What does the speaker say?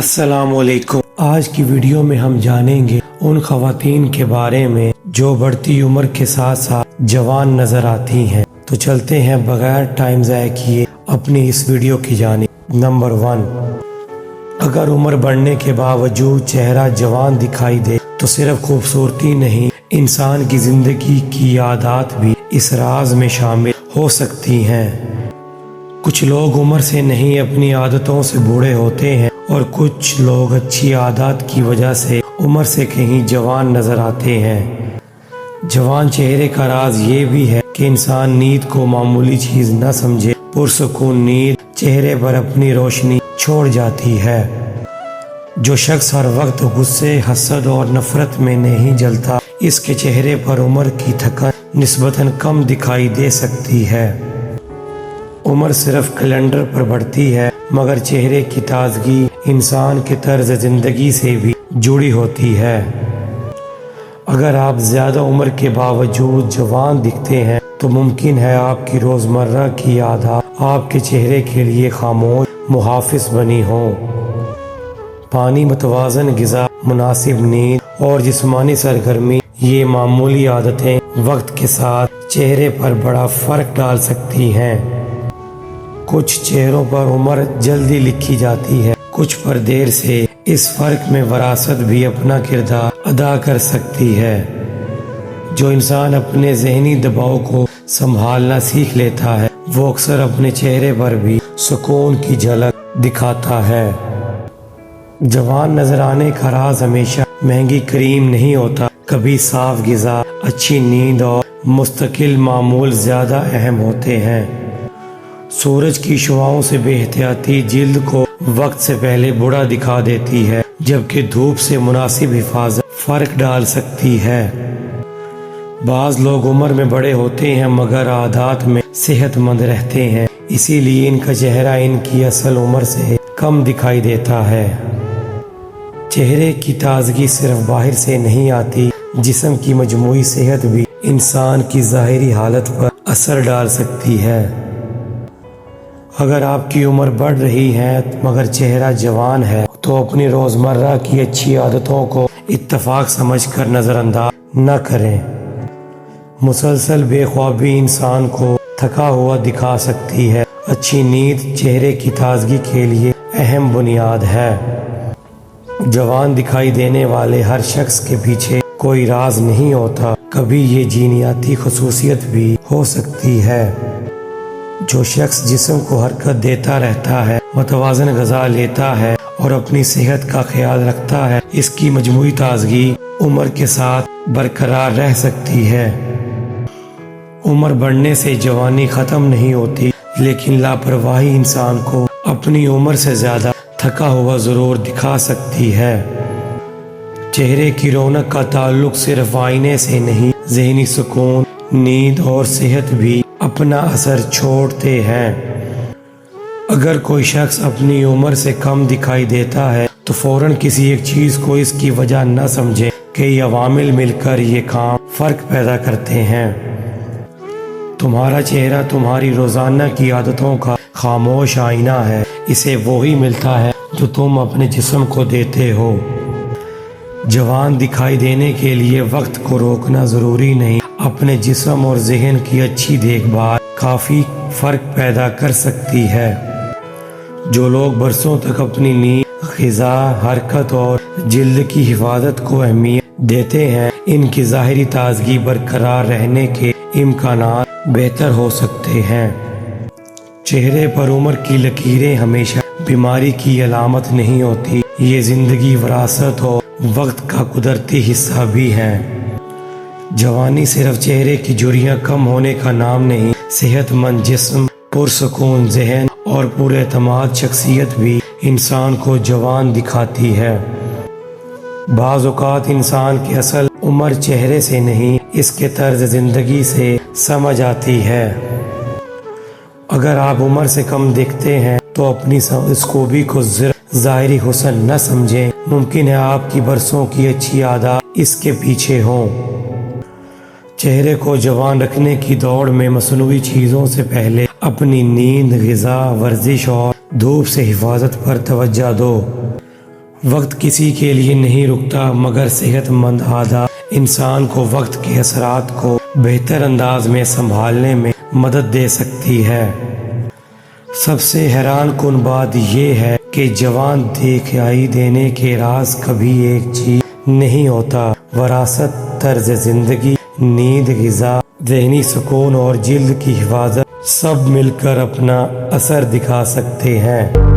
السلام علیکم۔ آج کی ویڈیو میں ہم جانیں گے ان خواتین کے بارے میں جو بڑھتی عمر کے ساتھ ساتھ جوان نظر آتی ہیں۔ تو چلتے ہیں بغیر ٹائم ضائع کیے اپنی اس ویڈیو کی جانب۔ نمبر 1، اگر عمر بڑھنے کے باوجود چہرہ جوان دکھائی دے تو صرف خوبصورتی نہیں، انسان کی زندگی کی عادات بھی اس راز میں شامل ہو سکتی ہیں۔ کچھ لوگ عمر سے نہیں اپنی عادتوں سے بوڑھے ہوتے ہیں اور کچھ لوگ اچھی عادات کی وجہ سے عمر سے کہیں جوان نظر آتے ہیں۔ جوان چہرے کا راز یہ بھی ہے کہ انسان نیند کو معمولی چیز نہ سمجھے۔ پرسکون نیند چہرے پر اپنی روشنی چھوڑ جاتی ہے۔ جو شخص ہر وقت غصے، حسد اور نفرت میں نہیں جلتا، اس کے چہرے پر عمر کی تھکن نسبتاً کم دکھائی دے سکتی ہے۔ عمر صرف کیلنڈر پر بڑھتی ہے، مگر چہرے کی تازگی انسان کے طرز زندگی سے بھی جڑی ہوتی ہے۔ اگر آپ زیادہ عمر کے باوجود جوان دکھتے ہیں تو ممکن ہے آپ کی روزمرہ کی عادات آپ کے چہرے کے لیے خاموش محافظ بنی ہوں۔ پانی، متوازن غذا، مناسب نیند اور جسمانی سرگرمی، یہ معمولی عادتیں وقت کے ساتھ چہرے پر بڑا فرق ڈال سکتی ہیں۔ کچھ چہروں پر عمر جلدی لکھی جاتی ہے، کچھ پر دیر سے۔ اس فرق میں وراثت بھی اپنا کردار ادا کر سکتی ہے۔ جو انسان اپنے ذہنی دباؤ کو سنبھالنا سیکھ لیتا ہے وہ اکثر اپنے چہرے پر بھی سکون کی جھلک دکھاتا ہے۔ جوان نظر آنے کا راز ہمیشہ مہنگی کریم نہیں ہوتا، کبھی صاف غذا، اچھی نیند اور مستقل معمول زیادہ اہم ہوتے ہیں۔ سورج کی شعاؤں سے بے احتیاطی جلد کو وقت سے پہلے بوڑھا دکھا دیتی ہے، جبکہ دھوپ سے مناسب حفاظت فرق ڈال سکتی ہے۔ بعض لوگ عمر میں بڑے ہوتے ہیں مگر عادات میں صحت مند رہتے ہیں، اسی لیے ان کا چہرہ ان کی اصل عمر سے کم دکھائی دیتا ہے۔ چہرے کی تازگی صرف باہر سے نہیں آتی، جسم کی مجموعی صحت بھی انسان کی ظاہری حالت پر اثر ڈال سکتی ہے۔ اگر آپ کی عمر بڑھ رہی ہے مگر چہرہ جوان ہے تو اپنی روزمرہ کی اچھی عادتوں کو اتفاق سمجھ کر نظر انداز نہ کریں۔ مسلسل بے خوابی انسان کو تھکا ہوا دکھا سکتی ہے۔ اچھی نیند چہرے کی تازگی کے لیے اہم بنیاد ہے۔ جوان دکھائی دینے والے ہر شخص کے پیچھے کوئی راز نہیں ہوتا، کبھی یہ جینیاتی خصوصیت بھی ہو سکتی ہے۔ جو شخص جسم کو حرکت دیتا رہتا ہے، متوازن غذا لیتا ہے اور اپنی صحت کا خیال رکھتا ہے، اس کی مجموعی تازگی عمر کے ساتھ برقرار رہ سکتی ہے۔ عمر بڑھنے سے جوانی ختم نہیں ہوتی، لیکن لاپرواہی انسان کو اپنی عمر سے زیادہ تھکا ہوا ضرور دکھا سکتی ہے۔ چہرے کی رونق کا تعلق صرف آئینے سے نہیں، ذہنی سکون، نیند اور صحت بھی اپنا اثر چھوڑتے ہیں۔ اگر کوئی شخص اپنی عمر سے کم دکھائی دیتا ہے تو فوراً کسی ایک چیز کو اس کی وجہ نہ سمجھے، کئی عوامل مل کر یہ کام فرق پیدا کرتے ہیں۔ تمہارا چہرہ تمہاری روزانہ کی عادتوں کا خاموش آئینہ ہے، اسے وہی ملتا ہے جو تم اپنے جسم کو دیتے ہو۔ جوان دکھائی دینے کے لیے وقت کو روکنا ضروری نہیں، اپنے جسم اور ذہن کی اچھی دیکھ بھال کافی فرق پیدا کر سکتی ہے۔ جو لوگ برسوں تک اپنی نیند، غذا، حرکت اور جلد کی حفاظت کو اہمیت دیتے ہیں، ان کی ظاہری تازگی برقرار رہنے کے امکانات بہتر ہو سکتے ہیں۔ چہرے پر عمر کی لکیریں ہمیشہ بیماری کی علامت نہیں ہوتی، یہ زندگی، وراثت اور وقت کا قدرتی حصہ بھی ہیں۔ جوانی صرف چہرے کی جھریاں کم ہونے کا نام نہیں، صحت مند جسم، پرسکون ذہن اور پر اعتماد شخصیت بھی انسان کو جوان دکھاتی ہے۔ بعض اوقات انسان کی اصل عمر چہرے سے نہیں، اس کے طرز زندگی سے سمجھ آتی ہے۔ اگر آپ عمر سے کم دکھتے ہیں تو اپنی اس خوبی کو ظاہری حسن نہ سمجھیں، ممکن ہے آپ کی برسوں کی اچھی عادات اس کے پیچھے ہوں۔ چہرے کو جوان رکھنے کی دوڑ میں مصنوعی چیزوں سے پہلے اپنی نیند، غذا، ورزش اور دھوپ سے حفاظت پر توجہ دو۔ وقت کسی کے لیے نہیں رکتا، مگر صحت مند عادات انسان کو وقت کے اثرات کو بہتر انداز میں سنبھالنے میں مدد دے سکتی ہے۔ سب سے حیران کن بات یہ ہے کہ جوان دکھائی دینے کے راز کبھی ایک چیز نہیں ہوتا۔ وراثت، طرز زندگی، نیند، غذا، ذہنی سکون اور جلد کی حفاظت سب مل کر اپنا اثر دکھا سکتے ہیں۔